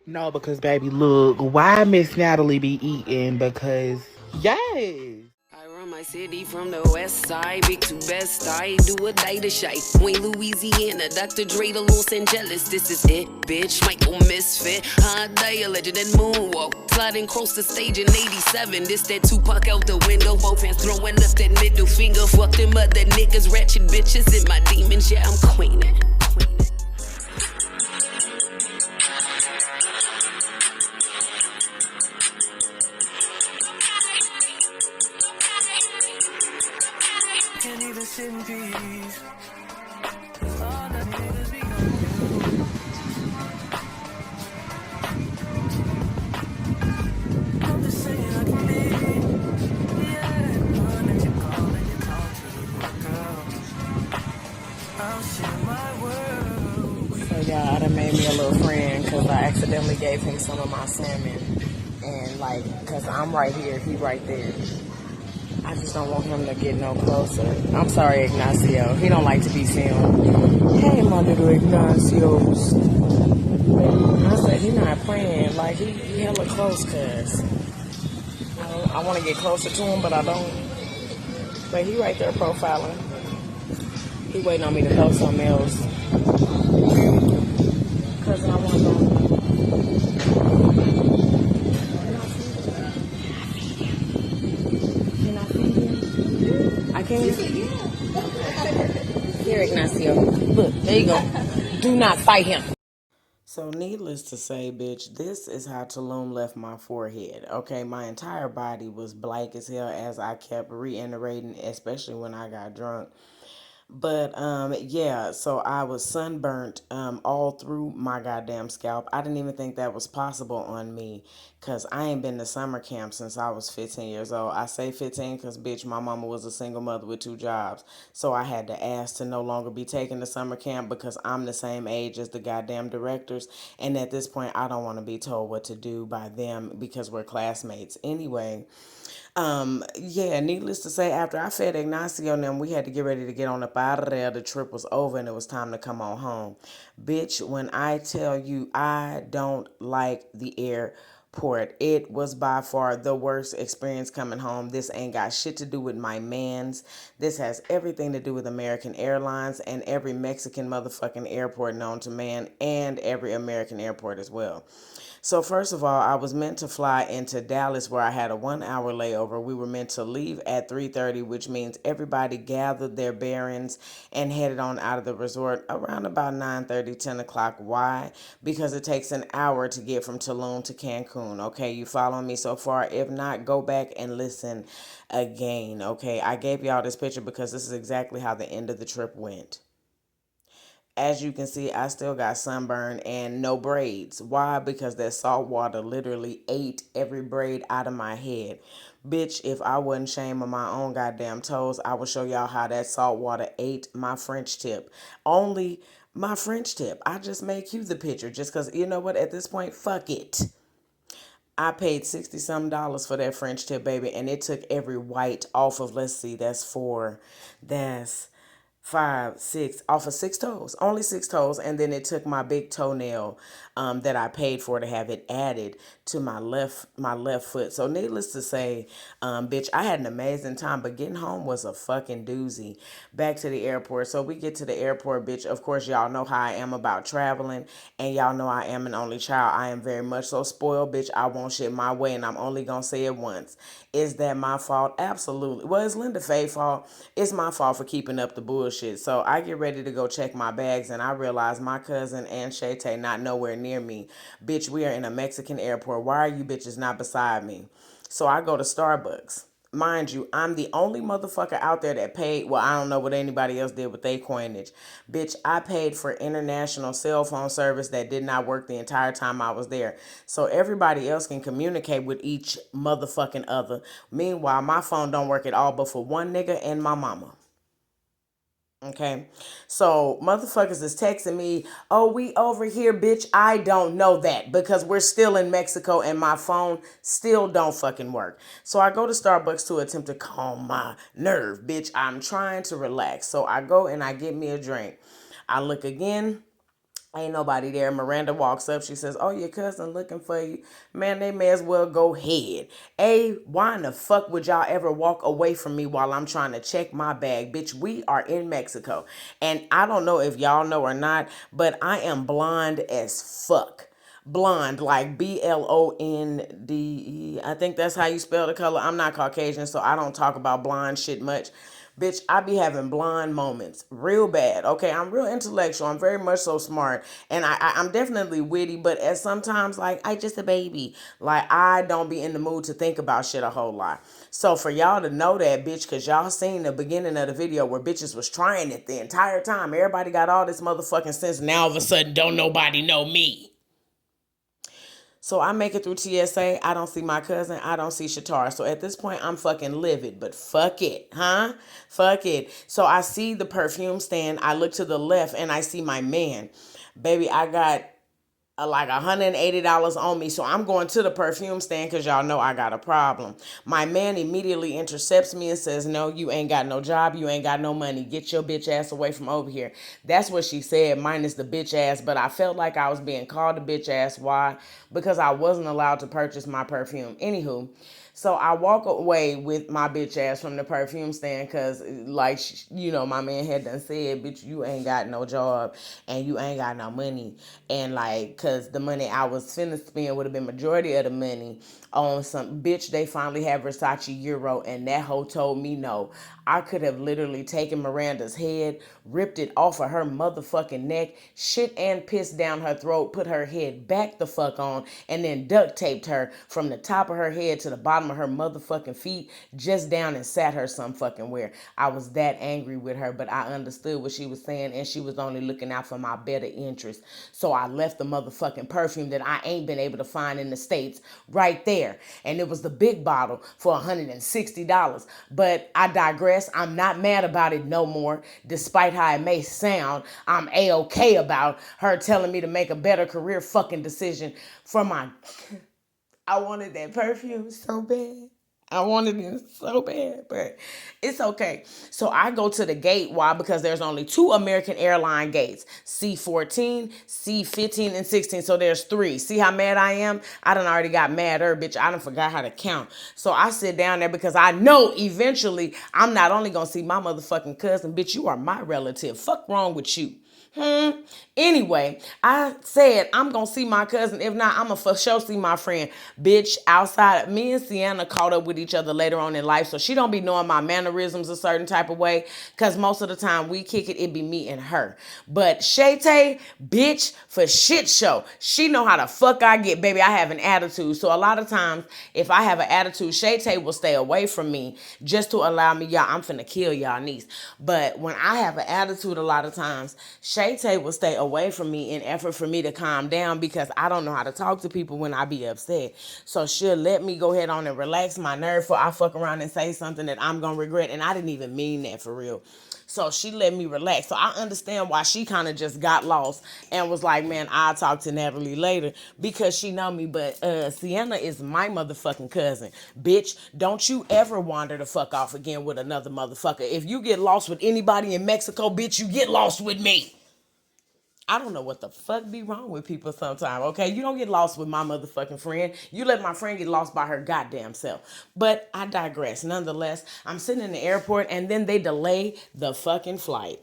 No, because baby, look, why Miss Natalie be eating? Because yes. I run my city from the west side, big to best. I do a day to shy. Wayne, Louisiana, Dr. Dre to Los Angeles. This is it, bitch. Michael Misfit, high day, a legend and moonwalk. Sliding across the stage in '87. This that Tupac out the window. Both hands throwing up that middle finger. Fuck them other niggas, ratchet bitches, and my demons. Yeah, I'm queening. Can't even sit in peace. All the niggas be on you. I'm just saying I can be. Yeah, knowing that you call and you talk to a girl. I'll share my world. So y'all, I done made me a little friend because I accidentally gave him some of my salmon. And like, because I'm right here, he right there. I just don't want him to get no closer. I'm sorry, Ignacio. He don't like to be filmed. Hey, my little Ignacios. I said, he not playing. Like, he hella close, cuz. I want to get closer to him, but I don't. But he right there profiling. He waiting on me to throw something else. Cuz I want to go. I can't. Here, Ignacio. Look, there you go. Do not fight him. So needless to say, bitch, this is how Tulum left my forehead. Okay, my entire body was black as hell as I kept reiterating, especially when I got drunk. But yeah, so I was sunburnt all through my goddamn scalp. I didn't even think that was possible on me because I ain't been to summer camp since I was 15 years old. I say 15 because, bitch, my mama was a single mother with 2 jobs. So I had to ask to no longer be taken to summer camp because I'm the same age as the goddamn directors. And at this point, I don't want to be told what to do by them because we're classmates. Anyway, yeah, needless to say, after I fed Ignacio and them, we had to get ready to get on up out of there. The trip was over and it was time to come on home. Bitch, when I tell you I don't like the airport, it was by far the worst experience coming home. This ain't got shit to do with my mans. This has everything to do with American Airlines and every Mexican motherfucking airport known to man and every American airport as well. So first of all, I was meant to fly into Dallas where I had a 1 hour layover. We were meant to leave at 3:30, which means everybody gathered their bearings and headed on out of the resort around about 9:30, 10 o'clock. Why? Because it takes an hour to get from Tulum to Cancun. Okay, you following me so far? If not, go back and listen again. Okay, I gave y'all this picture because this is exactly how the end of the trip went. As you can see, I still got sunburn and no braids. Why? Because that salt water literally ate every braid out of my head. Bitch, if I wasn't ashamed of my own goddamn toes, I would show y'all how that salt water ate my French tip. Only my French tip. I just make you the picture just because, you know what, at this point, fuck it. I paid 60 some dollars for that French tip, baby, and it took every white off of, let's see, that's four, that's five, six, off of 6 toes, only 6 toes, and then it took my big toenail that I paid for to have it added to my left foot. So needless to say, bitch, I had an amazing time, but getting home was a fucking doozy. Back to the airport. So we get to the airport, bitch. Of course, y'all know how I am about traveling, and y'all know I am an only child. I am very much so spoiled, bitch. I want shit my way, and I'm only gonna say it once. Is that my fault? Absolutely. Well, it's Linda Faye's fault. It's my fault for keeping up the bullshit. So I get ready to go check my bags, and I realize my cousin and Shayte not nowhere near me. Bitch, we are in a Mexican airport. Why are you bitches not beside me? So I go to Starbucks. Mind you, I'm the only motherfucker out there that paid. Well, I don't know what anybody else did with their coinage. Bitch, I paid for international cell phone service that did not work the entire time I was there. So everybody else can communicate with each motherfucking other. Meanwhile, my phone don't work at all but for one nigga and my mama. Okay, so motherfuckers is texting me, oh, we over here, bitch. I don't know that because we're still in Mexico and my phone still don't fucking work. So I go to Starbucks to attempt to calm my nerve, bitch. I'm trying to relax. So I go and I get me a drink. I look again. Ain't nobody there. Miranda walks up. She says, "Oh, your cousin looking for you." Man, they may as well go ahead. Why in the fuck would y'all ever walk away from me while I'm trying to check my bag? Bitch, we are in Mexico. And I don't know if y'all know or not, but I am blonde as fuck. Blonde, like Blonde. I think that's how you spell the color. I'm not Caucasian, so I don't talk about blonde shit much. Bitch, I be having blonde moments real bad. Okay, I'm real intellectual. I'm very much so smart. And I'm definitely witty, but at sometimes, like, I just a baby. Like, I don't be in the mood to think about shit a whole lot. So for y'all to know that, bitch, because y'all seen the beginning of the video where bitches was trying it the entire time. Everybody got all this motherfucking sense. Now all of a sudden, don't nobody know me. So I make it through TSA. I don't see my cousin. I don't see Shatar. So at this point, I'm fucking livid. But fuck it, huh? Fuck it. So I see the perfume stand. I look to the left and I see my man. Baby, I got like $180 on me. So I'm going to the perfume stand because y'all know I got a problem. My man immediately intercepts me and says, "No, you ain't got no job. You ain't got no money. Get your bitch ass away from over here." That's what she said, minus the bitch ass. But I felt like I was being called a bitch ass. Why? Because I wasn't allowed to purchase my perfume. Anywho, so I walk away with my bitch ass from the perfume stand because, like, my man had done said, "Bitch, you ain't got no job and you ain't got no money." And, like, because the money I was finna spend would have been majority of the money on some bitch. They finally have Versace Euro, and that hoe told me no. I could have literally taken Miranda's head, ripped it off of her motherfucking neck, shit and pissed down her throat, put her head back the fuck on, and then duct taped her from the top of her head to the bottom of her motherfucking feet, just down and sat her some fucking where. I was that angry with her, but I understood what she was saying, and she was only looking out for my better interest. So I left the motherfucking perfume that I ain't been able to find in the States right there. And it was the big bottle for $160. But I digress. I'm not mad about it no more. Despite how it may sound, I'm A-okay about her telling me to make a better career fucking decision for my... I wanted that perfume so bad. I wanted it so bad, but it's okay. So I go to the gate. Why? Because there's only 2 American airline gates, C-14, C-15, and 16. So there's 3. See how mad I am? I done already got madder, bitch. I done forgot how to count. So I sit down there because I know eventually I'm not only going to see my motherfucking cousin, bitch, you are my relative. Fuck wrong with you. Anyway, I said I'm gonna see my cousin. If not, I'm gonna for sure see my friend. Bitch, outside, me and Sienna caught up with each other later on in life, so she don't be knowing my mannerisms a certain type of way, because most of the time we kick it be me and her. But Shay-Tay, bitch, for shit show, she know how the fuck I get, baby. I have an attitude, so a lot of times if I have an attitude, Shay-Tay will stay away from me just to allow me, y'all, I'm finna kill y'all niece. But when I have an attitude, a lot of times Shay-Tay will stay away from me in effort for me to calm down, because I don't know how to talk to people when I be upset. So she'll let me go ahead on and relax my nerve before I fuck around and say something that I'm gonna regret. And I didn't even mean that for real. So she let me relax. So I understand why she kind of just got lost and was like, "Man, I'll talk to Natalie later," because she know me. But Sienna is my motherfucking cousin. Bitch, don't you ever wander the fuck off again with another motherfucker. If you get lost with anybody in Mexico, bitch, you get lost with me. I don't know what the fuck be wrong with people sometimes, okay? You don't get lost with my motherfucking friend. You let my friend get lost by her goddamn self. But I digress. Nonetheless, I'm sitting in the airport and then they delay the fucking flight.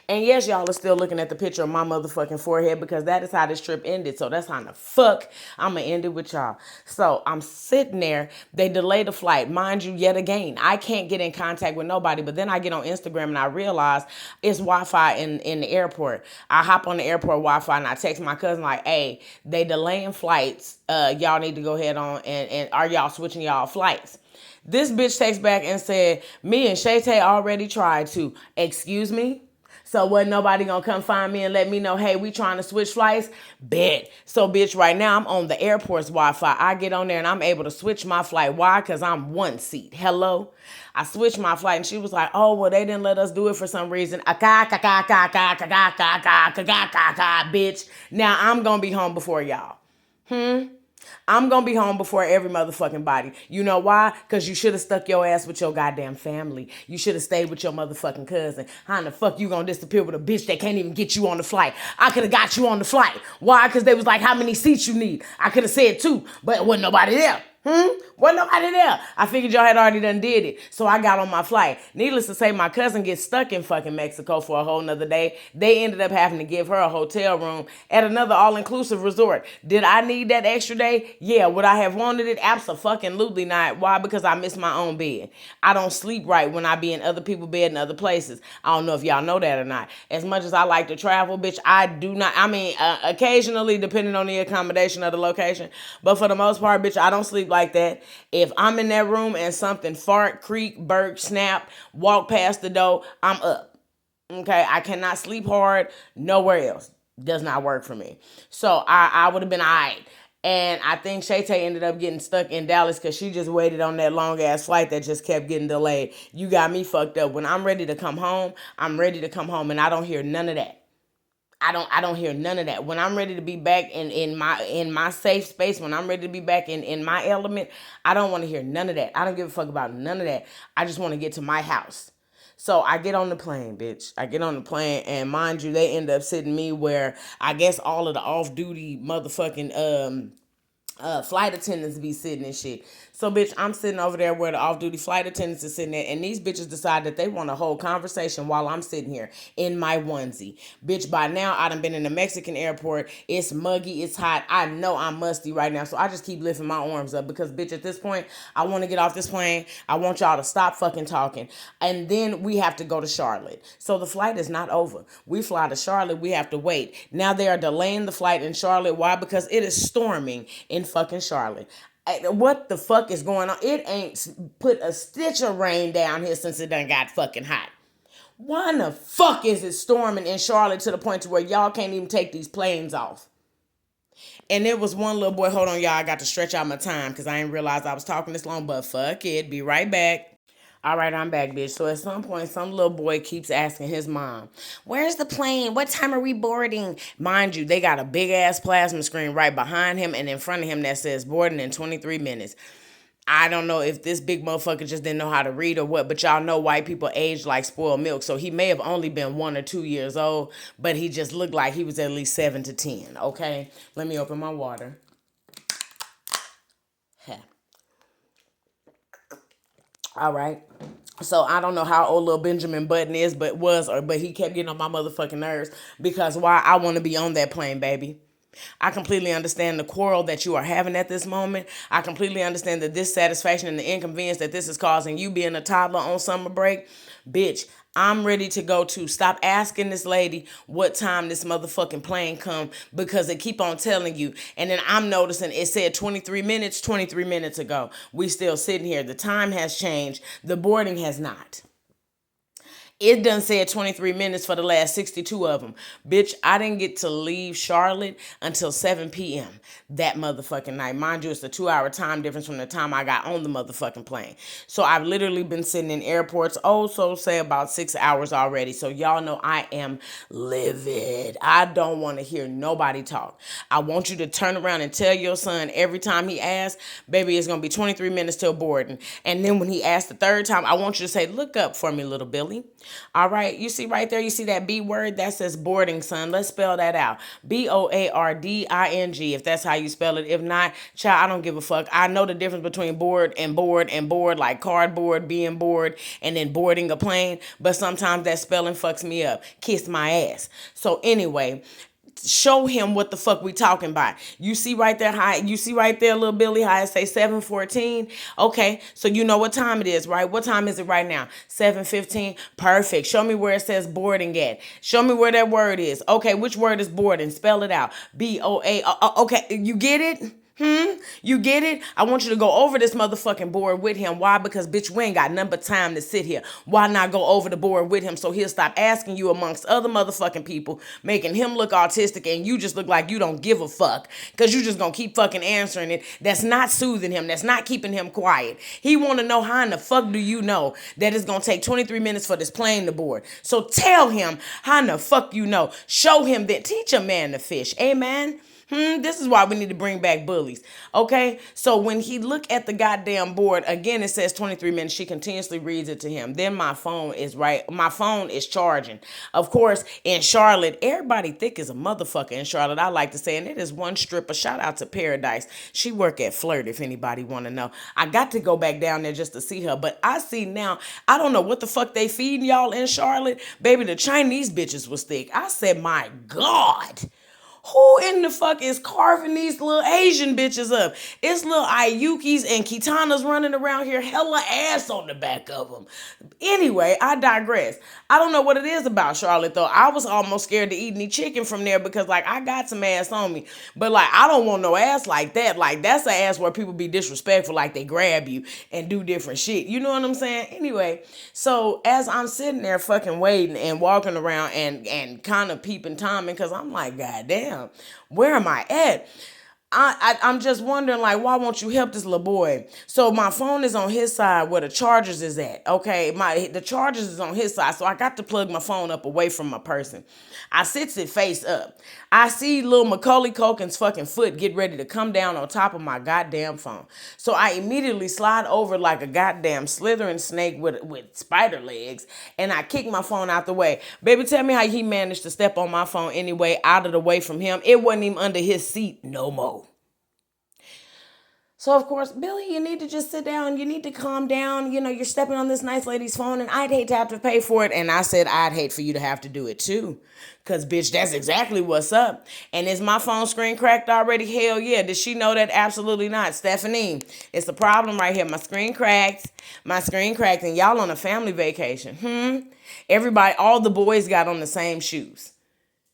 And yes, y'all are still looking at the picture of my motherfucking forehead, because that is how this trip ended. So that's how the fuck I'm going to end it with y'all. So I'm sitting there. They delay the flight. Mind you, yet again, I can't get in contact with nobody. But then I get on Instagram and I realize it's Wi-Fi in the airport. I hop on the airport Wi-Fi and I text my cousin like, "Hey, they delaying flights. Y'all need to go ahead on and are y'all switching y'all flights?" This bitch texts back and said, "Me and Shay-Tay already tried to." Excuse me? So wasn't nobody gonna come find me and let me know, "Hey, we trying to switch flights"? Bet. So bitch, right now I'm on the airport's Wi-Fi. I get on there and I'm able to switch my flight. Why? Because I'm one seat. Hello? I switched my flight and she was like, "Oh, well, they didn't let us do it for some reason." Bitch. Now I'm gonna be home before y'all. I'm going to be home before every motherfucking body. You know why? Because you should have stuck your ass with your goddamn family. You should have stayed with your motherfucking cousin. How in the fuck you going to disappear with a bitch that can't even get you on the flight? I could have got you on the flight. Why? Because they was like, how many seats you need? I could have said 2, but wasn't nobody there. Wasn't nobody there. I figured y'all had already done did it. So I got on my flight. Needless to say, my cousin gets stuck in fucking Mexico for a whole nother day. They ended up having to give her a hotel room at another all-inclusive resort. Did I need that extra day? Yeah. Would I have wanted it? Absolutely not. Why? Because I miss my own bed. I don't sleep right when I be in other people's bed in other places. I don't know if y'all know that or not. As much as I like to travel, bitch, I do not. I mean, occasionally, depending on the accommodation of the location. But for the most part, bitch, I don't sleep like that. If I'm in that room and something fart, creak, burp, snap, walk past the door, I'm up. Okay, I cannot sleep hard nowhere else. Does not work for me. So I would have been all right. And I think Shay Tay ended up getting stuck in Dallas because she just waited on that long ass flight that just kept getting delayed. You got me fucked up. When I'm ready to come home, I'm ready to come home, and I don't hear none of that. I don't hear none of that. When I'm ready to be back in my safe space, when I'm ready to be back in my element, I don't want to hear none of that. I don't give a fuck about none of that. I just want to get to my house. So I get on the plane, bitch. I get on the plane, and mind you, they end up sitting me where I guess all of the off-duty motherfucking flight attendants be sitting and shit. So, bitch, I'm sitting over there where the off-duty flight attendants is sitting there, and these bitches decide that they want a whole conversation while I'm sitting here in my onesie. Bitch, by now, I done been in the Mexican airport. It's muggy. It's hot. I know I'm musty right now, so I just keep lifting my arms up because, bitch, at this point, I want to get off this plane. I want y'all to stop fucking talking. And then we have to go to Charlotte. So the flight is not over. We fly to Charlotte. We have to wait. Now they are delaying the flight in Charlotte. Why? Because it is storming in fucking Charlotte. What the fuck is going on? It ain't put a stitch of rain down here since it done got fucking hot. Why in the fuck is it storming in Charlotte to the point to where y'all can't even take these planes off? And there was one little boy, hold on y'all, I got to stretch out my time because I didn't realize I was talking this long, but fuck it, be right back. All right, I'm back, bitch. So at some point, some little boy keeps asking his mom, where's the plane? What time are we boarding? Mind you, they got a big-ass plasma screen right behind him and in front of him that says boarding in 23 minutes. I don't know if this big motherfucker just didn't know how to read or what, but y'all know white people age like spoiled milk. So he may have only been 1 or 2 years old, but he just looked like he was at least 7 to 10, okay? Let me open my water. All right. So I don't know how old little Benjamin Button is, but he kept getting on my motherfucking nerves because why? I want to be on that plane, baby. I completely understand the quarrel that you are having at this moment. I completely understand the dissatisfaction and the inconvenience that this is causing you being a toddler on summer break. Bitch, I'm ready to go too. Stop asking this lady what time this motherfucking plane come because they keep on telling you. And then I'm noticing it said 23 minutes ago. We still sitting here. The time has changed. The boarding has not. It done said 23 minutes for the last 62 of them. Bitch, I didn't get to leave Charlotte until 7 p.m. that motherfucking night. Mind you, it's a 2-hour time difference from the time I got on the motherfucking plane. So I've literally been sitting in airports, say about 6 hours already. So y'all know I am livid. I don't want to hear nobody talk. I want you to turn around and tell your son every time he asks, baby, it's going to be 23 minutes till boarding. And then when he asks the third time, I want you to say, look up for me, little Billy. All right, you see right there, you see that B word? That says boarding, son. Let's spell that out. BOARDING, if that's how you spell it. If not, child, I don't give a fuck. I know the difference between board, like cardboard, being bored, and then boarding a plane. But sometimes that spelling fucks me up. Kiss my ass. So anyway, show him what the fuck we talking about. You see right there, little Billy, how it say 7:14? Okay, so you know what time it is, right? What time is it right now? 7:15. Perfect. Show me where it says boarding at. Show me where that word is. Okay, which word is boarding? Spell it out. BOA. Okay, you get it? You get it? I want you to go over this motherfucking board with him. Why? Because, bitch, we ain't got nothing but time to sit here. Why not go over the board with him so he'll stop asking you amongst other motherfucking people, making him look autistic and you just look like you don't give a fuck because you just gonna keep fucking answering it. That's not soothing him. That's not keeping him quiet. He want to know how in the fuck do you know that it's gonna take 23 minutes for this plane to board. So tell him how in the fuck you know. Show him that. Teach a man to fish. Amen. This is why we need to bring back bullies. Okay? So when he look at the goddamn board, again, it says 23 minutes. She continuously reads it to him. Then my phone is charging. Of course, in Charlotte, everybody thick as a motherfucker in Charlotte, I like to say. And it is one stripper. Shout out to Paradise. She work at Flirt, if anybody want to know. I got to go back down there just to see her. But I see now, I don't know what the fuck they feeding y'all in Charlotte. Baby, the Chinese bitches was thick. I said, my God. Who in the fuck is carving these little Asian bitches up? It's little Ayukis and Kitanas running around here, hella ass on the back of them. Anyway, I digress. I don't know what it is about Charlotte, though. I was almost scared to eat any chicken from there because, like, I got some ass on me. But, like, I don't want no ass like that. Like, that's an ass where people be disrespectful, like they grab you and do different shit. You know what I'm saying? Anyway, so as I'm sitting there fucking waiting and walking around and kind of peeping Tommy, because I'm like, God damn. Where am I at? I'm just wondering, like, why won't you help this little boy? So my phone is on his side where the chargers is at. Okay, the chargers is on his side, so I got to plug my phone up away from my person. I sits it face up. I see little Macaulay Culkin's fucking foot get ready to come down on top of my goddamn phone. So I immediately slide over like a goddamn slithering snake with spider legs, and I kick my phone out the way. Baby, tell me how he managed to step on my phone anyway, out of the way from him. It wasn't even under his seat no more. So, of course, Billy, you need to just sit down. You need to calm down. You know, you're stepping on this nice lady's phone, and I'd hate to have to pay for it. And I said, I'd hate for you to have to do it, too. Because, bitch, that's exactly what's up. And is my phone screen cracked already? Hell yeah. Did she know that? Absolutely not. Stephanie, it's a problem right here. My screen cracked. And y'all on a family vacation. Everybody, all the boys got on the same shoes.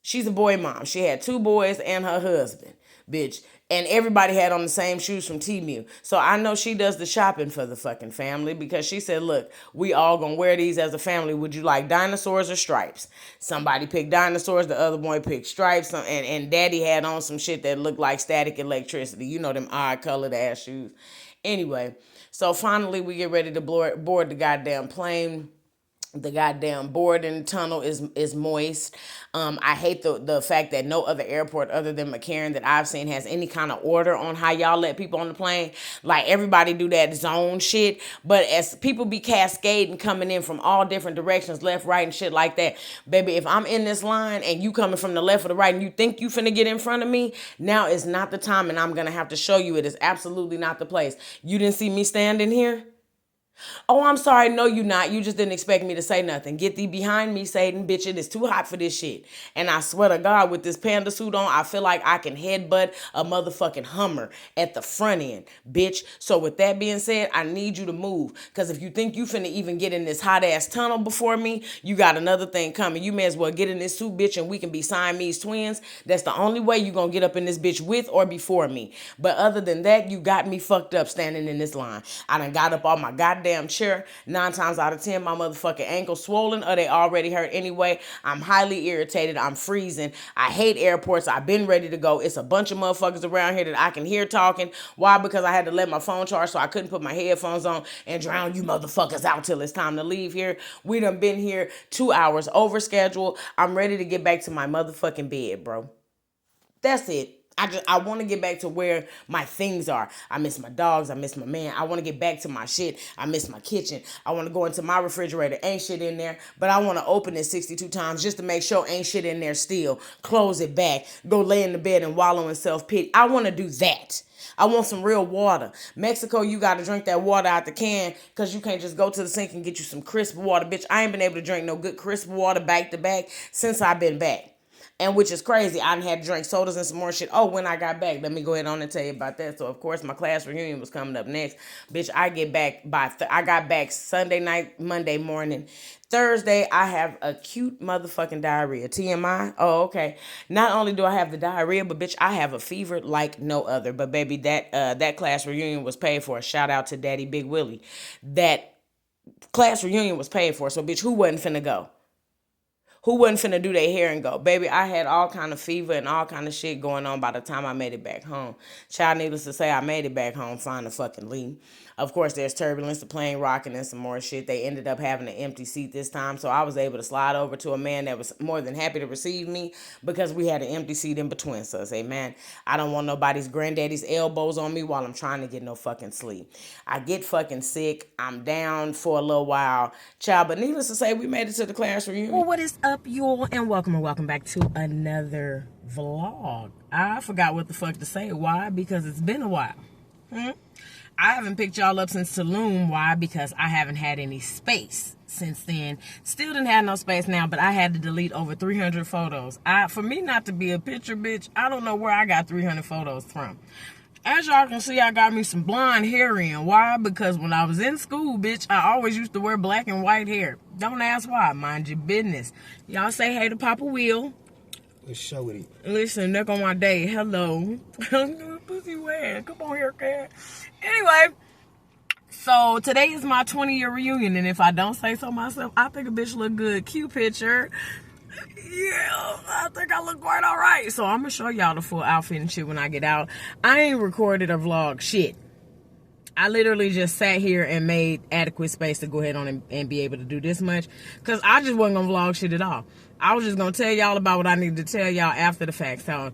She's a boy mom. She had 2 boys and her husband, bitch. And everybody had on the same shoes from Temu. So I know she does the shopping for the fucking family because she said, look, we all gonna wear these as a family. Would you like dinosaurs or stripes? Somebody picked dinosaurs. The other boy picked stripes. And daddy had on some shit that looked like static electricity. You know, them odd colored ass shoes. Anyway, so finally we get ready to board the goddamn plane. The goddamn boarding tunnel is moist. I hate the fact that no other airport other than McCarran that I've seen has any kind of order on how y'all let people on the plane. Like, everybody do that zone shit. But as people be cascading coming in from all different directions, left, right, and shit like that, baby, if I'm in this line and you coming from the left or the right and you think you finna get in front of me, now is not the time, and I'm gonna have to show you it is absolutely not the place. You didn't see me standing here? Oh, I'm sorry. No, you not. You just didn't expect me to say nothing. Get thee behind me, Satan. Bitch, it is too hot for this shit. And I swear to God, with this panda suit on, I feel like I can headbutt a motherfucking Hummer at the front end, bitch. So with that being said, I need you to move. Because if you think you finna even get in this hot-ass tunnel before me, you got another thing coming. You may as well get in this suit, bitch, and we can be Siamese twins. That's the only way you gonna get up in this bitch with or before me. But other than that, you got me fucked up standing in this line. I done got up on my goddamn chair. 9 times out of 10, my motherfucking ankles swollen or they already hurt anyway. I'm highly irritated. I'm freezing. I hate airports. I've been ready to go. It's a bunch of motherfuckers around here that I can hear talking. Why? Because I had to let my phone charge, so I couldn't put my headphones on and drown you motherfuckers out till it's time to leave here. We done been here 2 hours over schedule. I'm ready to get back to my motherfucking bed, bro. That's it. I want to get back to where my things are. I miss my dogs. I miss my man. I want to get back to my shit. I miss my kitchen. I want to go into my refrigerator. Ain't shit in there. But I want to open it 62 times just to make sure ain't shit in there still. Close it back. Go lay in the bed and wallow in self-pity. I want to do that. I want some real water. Mexico, you got to drink that water out the can because you can't just go to the sink and get you some crisp water. Bitch, I ain't been able to drink no good crisp water back to back since I've been back. And which is crazy. I done had to drink sodas and some more shit. Oh, when I got back, let me go ahead on and tell you about that. So, of course, my class reunion was coming up next. Bitch, I get back I got back Sunday night, Monday morning. Thursday, I have acute motherfucking diarrhea. TMI? Oh, okay. Not only do I have the diarrhea, but bitch, I have a fever like no other. But baby, that class reunion was paid for. Shout out to Daddy Big Willie. That class reunion was paid for. So, bitch, who wasn't finna go? Who wasn't finna do their hair and go? Baby, I had all kind of fever and all kind of shit going on by the time I made it back home. Child, needless to say, I made it back home fine to fucking leave. Of course, there's turbulence, the plane rocking, and some more shit. They ended up having an empty seat this time, so I was able to slide over to a man that was more than happy to receive me because we had an empty seat in between us. Amen. I don't want nobody's granddaddy's elbows on me while I'm trying to get no fucking sleep. I get fucking sick. I'm down for a little while. Child, but needless to say, we made it to the class reunion. Well, what is up, y'all? And welcome back to another vlog. I forgot what the fuck to say. Why? Because it's been a while. I haven't picked y'all up since Tulum. Why? Because I haven't had any space since then. Still didn't have no space now, but I had to delete over 300 photos. For me not to be a picture bitch, I don't know where I got 300 photos from. As y'all can see, I got me some blonde hair in. Why? Because when I was in school, bitch, I always used to wear black and white hair. Don't ask why. Mind your business. Y'all say hey to Papa Will. Let's show it. Listen, look on my day. Hello. Pussy wet. Come on here, cat. Anyway, so today is my 20-year reunion, and if I don't say so myself, I think a bitch look good. Cute picture. Yeah, I think I look quite all right. So I'm gonna show y'all the full outfit and shit when I get out. I ain't recorded a vlog shit. I literally just sat here and made adequate space to go ahead on and be able to do this much, because I just wasn't gonna vlog shit at all. I was just gonna tell y'all about what I needed to tell y'all after the fact. So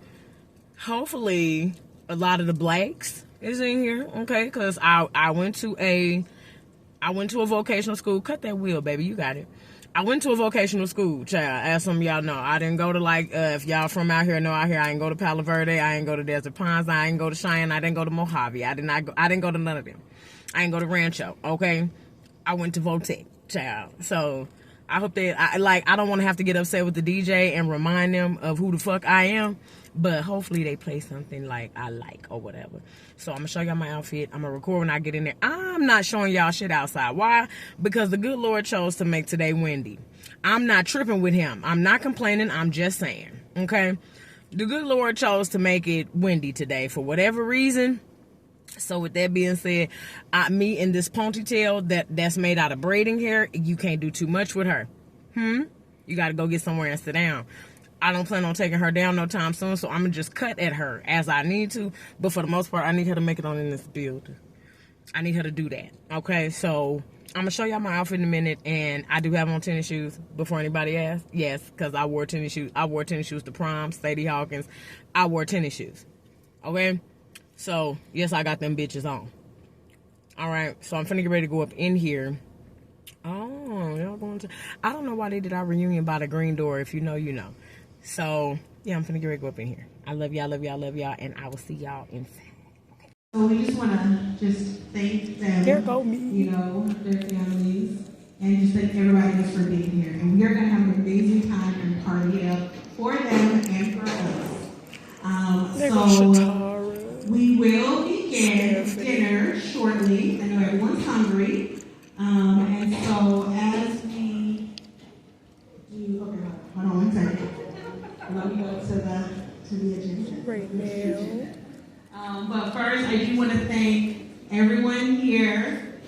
hopefully a lot of the blacks is in here, okay? Because I went to a vocational school. Cut that wheel, baby. You got it. I went to a vocational school, child. As some of y'all know, I didn't go to if y'all from out here know out here, I didn't go to Palo Verde, I didn't go to Desert Pines, I didn't go to Cheyenne, I didn't go to Mojave, I didn't go to none of them. I didn't go to Rancho, okay? I went to Votech, child. So I hope that I don't want to have to get upset with the DJ and remind them of who the fuck I am, but hopefully they play something like I like or whatever. So I'm gonna show y'all my outfit. I'm gonna record when I get in there. I'm not showing y'all shit outside. Why? Because the good Lord chose to make today windy. I'm not tripping with him. I'm not complaining. I'm just saying, okay? The good Lord chose to make it windy today for whatever reason. So with that being said, me in this ponytail that's made out of braiding hair, you can't do too much with her. You gotta go get somewhere and sit down. I don't plan on taking her down no time soon, so I'm gonna just cut at her as I need to. But for the most part, I need her to make it on in this build. I need her to do that. Okay, so I'm gonna show y'all my outfit in a minute, and I do have on tennis shoes. Before anybody asks, yes, because I wore tennis shoes. I wore tennis shoes to prom, Sadie Hawkins. I wore tennis shoes. Okay, so yes, I got them bitches on. All right, so I'm finna get ready to go up in here. Oh, y'all going to? I don't know why they did our reunion by the green door. If you know, you know. So, yeah, I'm finna get ready to go up in here. I love y'all, and I will see y'all inside. Okay. So we just want to just thank them, There go me. You know, their families, and just thank everybody else for being here. And we are going to have an amazing time and party up for them and for us. So we will begin dinner shortly. I know everyone's hungry. And so as we do, okay, hold on one second. Let me go to the agenda. Right now. But first, I do want to thank everyone here.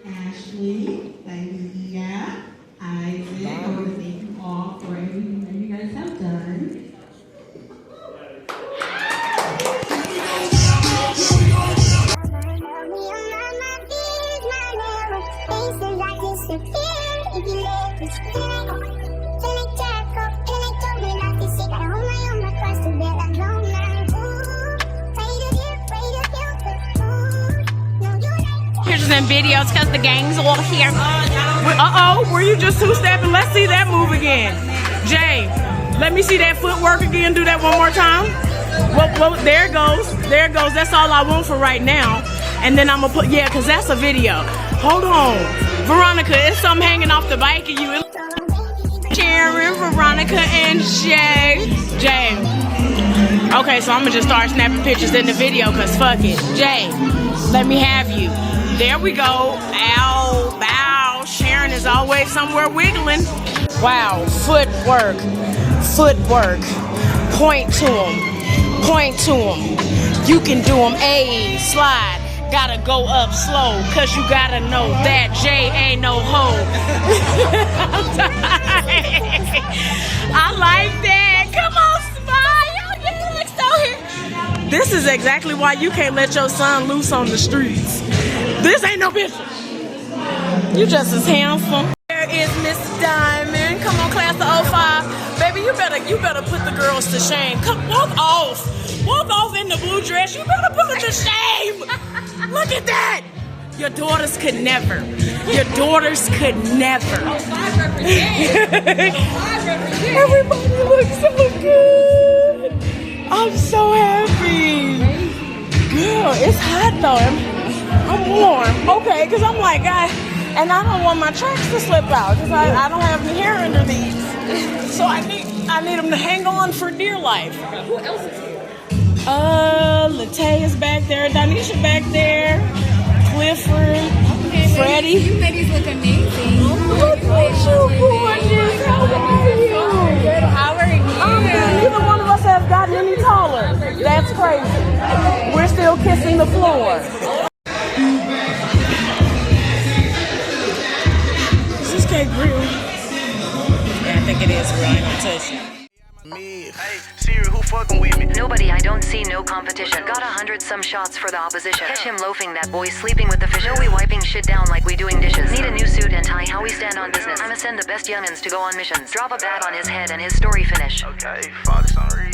Ashley, Lydia, Isaac. I want to thank you all for everything that you guys have done. Pictures and videos because the gang's all here. Were you just two-stepping? Let's see that move again. Jay, let me see that footwork again. Do that one more time. Well, there it goes. There it goes. That's all I want for right now. And then I'm going to put, yeah, because that's a video. Hold on. Veronica, it's something hanging off the bike of you. Sharon, Veronica, and Jay. Okay, so I'm going to just start snapping pictures in the video because fuck it. Jay, let me have you. There we go. Ow, bow. Sharon is always somewhere wiggling. Wow, footwork. Point to him. You can do them. A slide. gotta go up slow, cause you gotta know that J ain't no hoe. I like that. Come on, smile. Yeah, look so here. This is exactly why you can't let your son loose on the streets. This ain't no bitch. You just as handsome. There is Miss Diamond. Come on, class of 05. Baby, you better put the girls to shame. Come, walk off. Walk off in the blue dress. You better put them to shame. Look at that. Your daughters could never. Your daughters could never. Everybody looks so good. I'm so happy. Girl, it's hot though. I'm warm. Okay, because I'm like, and I don't want my tracks to slip out because I don't have any hair under these. So I need them to hang on for dear life. Who else is here? Lataya's back there, Donisha back there, Clifford, Freddie. You ladies look amazing. Look at you, gorgeous. How are you? Good. How are you? Neither one of us have gotten any taller. That's crazy. We're still kissing the floor. Is this cake real? Yeah, I think it is real. I ain't gonna touch it. Hey, Siri, who fucking with me? Nobody, I don't see no competition. Got 100-some shots for the opposition. Catch him loafing, that boy sleeping with the fish. No, we wiping shit down like we doing dishes. Need a new suit and tie, how we stand on business. I'ma send the best youngins to go on missions. Drop a bat on his head and his story finish. Okay, father, son, read.